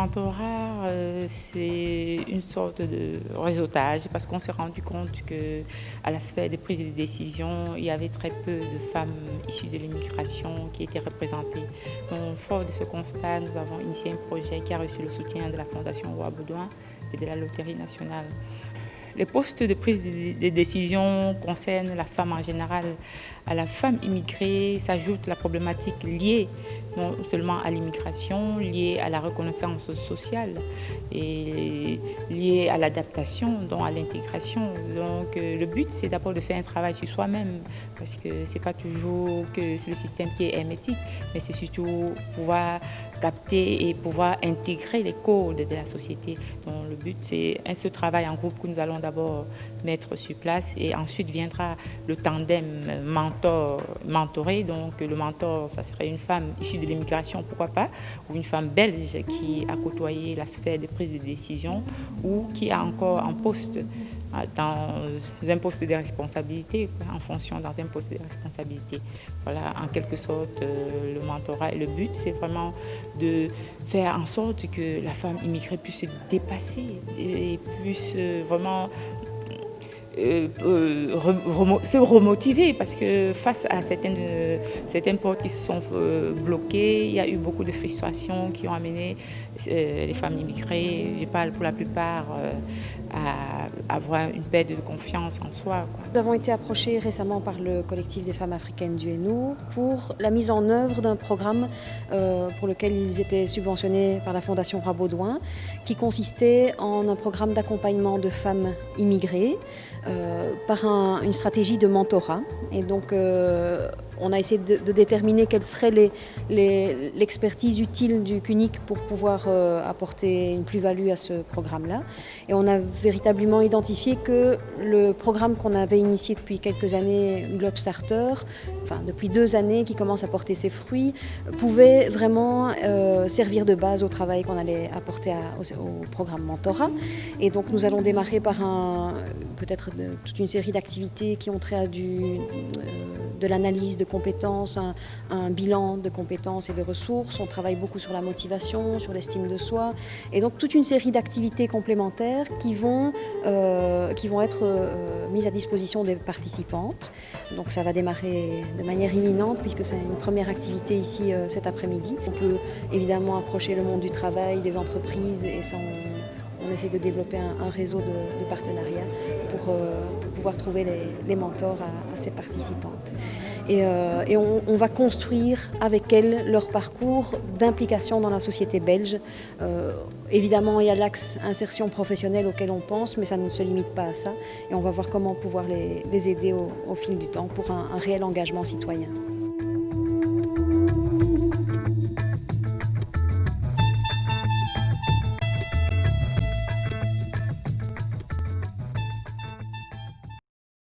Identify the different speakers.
Speaker 1: mentorat, c'est une sorte de réseautage parce qu'on s'est rendu compte qu'à la sphère des prises de décision, il y avait très peu de femmes issues de l'immigration qui étaient représentées. Donc, fort de ce constat, nous avons initié un projet qui a reçu le soutien de la Fondation Roi Baudouin et de la Loterie nationale. Les postes de prise de décision concernent la femme en général. À la femme immigrée s'ajoute la problématique liée non seulement à l'immigration, liée à la reconnaissance sociale et liée à l'adaptation, donc à l'intégration. Donc le but, c'est d'abord de faire un travail sur soi-même parce que ce n'est pas toujours que c'est le système qui est hermétique, mais c'est surtout pouvoir capter et pouvoir intégrer les codes de la société. Donc le but, c'est ce travail en groupe que nous allons d'abord mettre sur place et ensuite viendra le tandem mentor-mentoré. Donc le mentor, ça serait une femme issue de l'immigration, pourquoi pas, ou une femme belge qui a côtoyé la sphère de prise de décision ou qui a encore un poste dans un poste de responsabilité, en fonction dans un poste de responsabilité. Voilà, en quelque sorte, le mentorat. Et le but, c'est vraiment de faire en sorte que la femme immigrée puisse se dépasser et puisse vraiment se remotiver parce que face à certaines portes qui se sont bloquées, il y a eu beaucoup de frustrations qui ont amené les femmes immigrées, je parle pour la plupart, à avoir une perte de confiance en soi.
Speaker 2: Nous avons été approchés récemment par le collectif des femmes africaines du Hainaut pour la mise en œuvre d'un programme pour lequel ils étaient subventionnés par la Fondation Roi Baudouin, qui consistait en un programme d'accompagnement de femmes immigrées par une stratégie de mentorat. Et donc on a essayé de déterminer quelle serait l'expertise utile du CUNIC pour pouvoir apporter une plus-value à ce programme-là. Et on a véritablement identifié que le programme qu'on avait initié depuis quelques années, Globe Starter, enfin depuis 2 années, qui commence à porter ses fruits, pouvait vraiment servir de base au travail qu'on allait apporter au programme mentorat. Et donc nous allons démarrer par peut-être toute une série d'activités qui ont trait à de l'analyse de compétences, un bilan de compétences et de ressources. On travaille beaucoup sur la motivation, sur l'estime de soi. Et donc toute une série d'activités complémentaires qui vont être mises à disposition des participantes. Donc ça va démarrer de manière imminente puisque c'est une première activité ici cet après-midi. On peut évidemment approcher le monde du travail, des entreprises et ça on essaie de développer un réseau de partenariats pour pouvoir trouver les mentors à ces participantes. Et on va construire avec elles leur parcours d'implication dans la société belge. Évidemment, il y a l'axe insertion professionnelle auquel on pense, mais ça ne se limite pas à ça. Et on va voir comment pouvoir les aider au fil du temps pour un réel engagement citoyen.